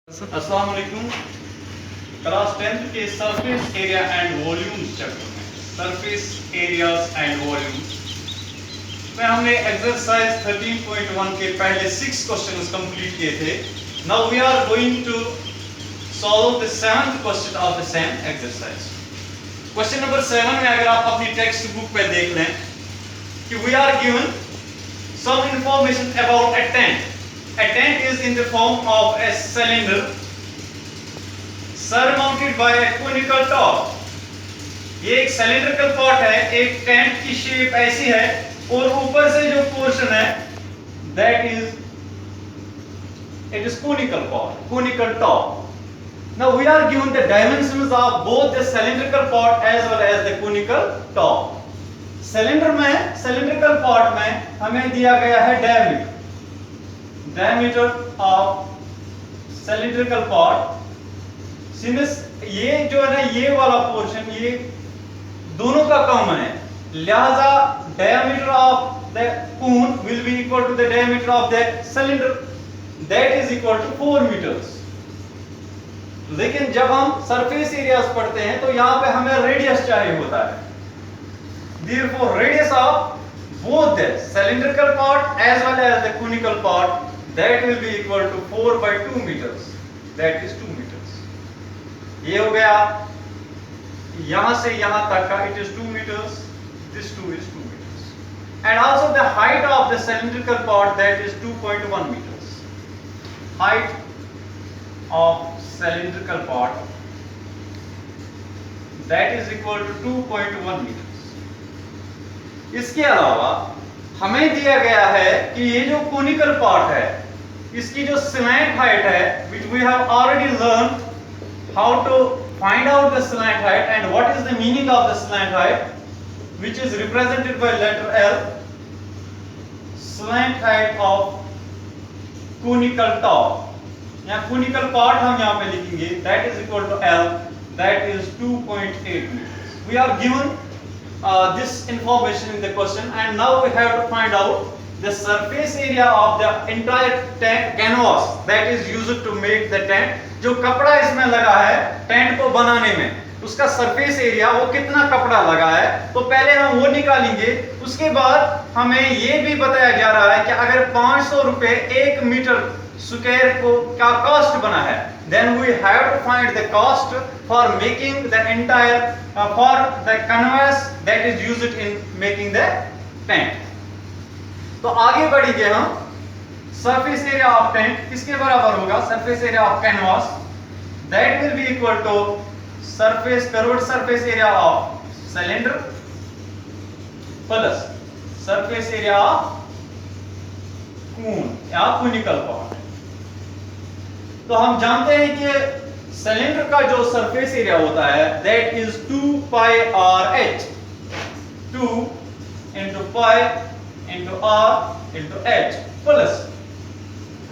अस्सलाम वालेकुम। Class 10th के surface area and volumes chapter में सरफेस एरियाज एंड वॉल्यूम्स में हमने एक्सरसाइज 13.1 के पहले 6 क्वेश्चंस कंप्लीट किए थे। Now we are going to solve the 7th question of the same exercise. Question number 7 में अगर आप अपनी टेक्स्ट बुक पे देख लें कि we are given some information about a tent. A tent is in the form of a cylinder surmounted by a conical top. ये एक cylindrical pot है, एक टेंट की शेप ऐसी है और ऊपर से जो पोर्शन है that is it is conical pot, conical top. Now we are given the dimensions of both the cylindrical pot as well as the conical top. Cylinder में सिलिंड्रिकल पॉट में हमें दिया गया है diameter of cylindrical pot. Since ये जो है ना ये वाला पोर्शन ये दोनों का कॉमन है, लिहाजा diameter of the cone will be equal to the diameter of the cylinder, that is equal to 4 metres. लेकिन जब हम सरफेस एरियाज पढ़ते हैं तो यहाँ पे हमें रेडियस चाहिए होता है। Therefore, radius of both the cylindrical part as well as the conical part that will be equal to 4 by 2 meters. That is 2 meters. ये हो गया यहाँ से यहाँ तक का it is 2 meters. This 2 is 2 meters. And also the height of the cylindrical part that is 2.1 meters. Height of cylindrical part that is equal to 2.1 meters. इसके अलावा हमें दिया गया है कि ये जो कोनिकल पार्ट है इसकी जो स्लैंट हाइट है which we have already learned how to find out the slant height and what is the meaning of the slant height which is represented by letter L. Slant height of conical top या conical part हम यहाँ पे लिखेंगे that is equal to L, that is 2.8 meters. We are given this information in the question and now we have to find out the surface area of the entire tent canvas that is used to make the tent. जो कपड़ा इसमें लगा है tent को बनाने में उसका surface area वो कितना कपड़ा लगा है तो पहले हम वो निकालेंगे। उसके बाद हमें ये भी बताया जा रहा है कि अगर 500 रुपए 1 मीटर स्क्वायर को का कॉस्ट बना है then we have to find the cost for making the entire for the canvas that is used in making the tent. तो आगे बढ़ेंगे हम। surface area of tent किसके बराबर होगा? surface area of canvas that will be equal to curved surface area of cylinder plus surface area of cone या conical part. तो हम जानते हैं कि सिलेंडर का जो सरफेस एरिया होता है that is 2 pi R H, 2 into pi into R into H plus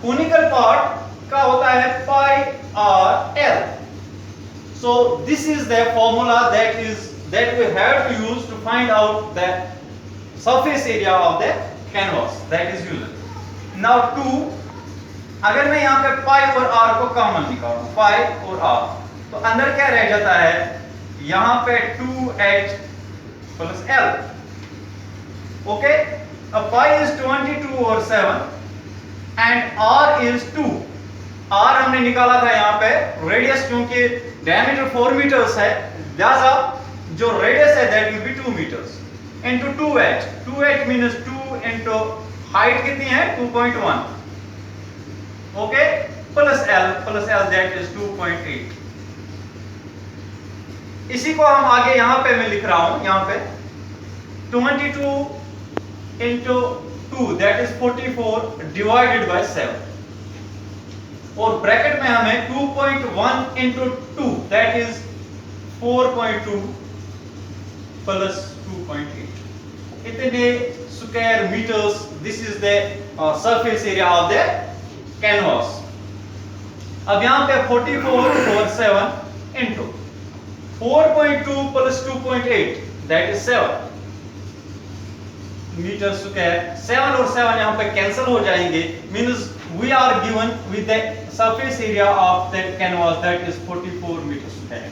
conical part का होता है pi R L. So this is the formula that we have to use to find out the surface area of the canvas that is used. Now 2 अगर मैं यहाँ पे पाई और are को common निकालूं पाई और आर तो अंदर क्या रह जाता है यहाँ पे 2h प्लस l. ओके, अब pi is 22 over 7 and r is 2. r हमने निकाला था यहाँ पे रेडियस क्योंकि डायमीटर 4 मीटर्स है लिहाजा जो रेडियस है that will be 2 metres into 2h means 2 into height कितनी है 2.1. Okay, plus L that is 2.8. इसी को हम आगे यहां पे मैं लिख रहा हूं यहाँ पे 22 into 2 that is 44 divided by 7 और ब्रैकेट में हमें 2.1 इंटू 2 दैट इज 4.2 प्लस 2.8 इतने square metres. This is the surface area of the canvas. अब यहां पे 44 over 7 into 4.2 plus 2.8 that is 7 metre square. 7 और 7 यहां पे कैंसिल हो जाएंगे means we are given with the surface area of the canvas, that is 44 meters square.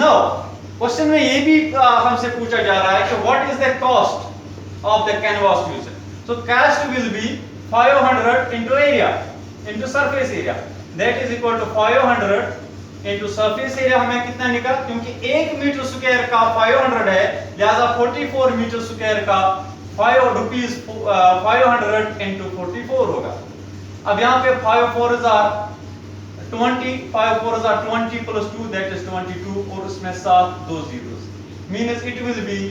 Now question में ये भी हमसे पूछा जा रहा है कि what is the cost of the canvas user. So cost will be 500 into area into surface area, that is equal to 500 into surface area. हमें कितना निकला, क्योंकि 1 मीटर स्क्वायर का 500 है, लिहाजा 44 मीटर स्क्वायर का 500 into 44 होगा. अब यहाँ पे 5 4s are 20, 5 4s are 20 plus 2, that is 22, और उसमें 7 2 zeros, means it will be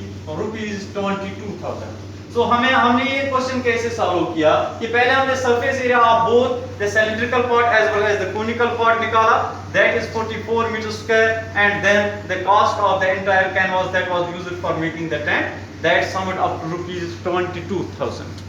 rupees 22,000. So हमने ये क्वेश्चन कैसे सॉल्व किया कि पहले हमने surface area of both the cylindrical part as well as the conical part निकाला, that is 44 meter square, and then the cost of the entire canvas that was used for making the tent, that summed up to rupees 22,000.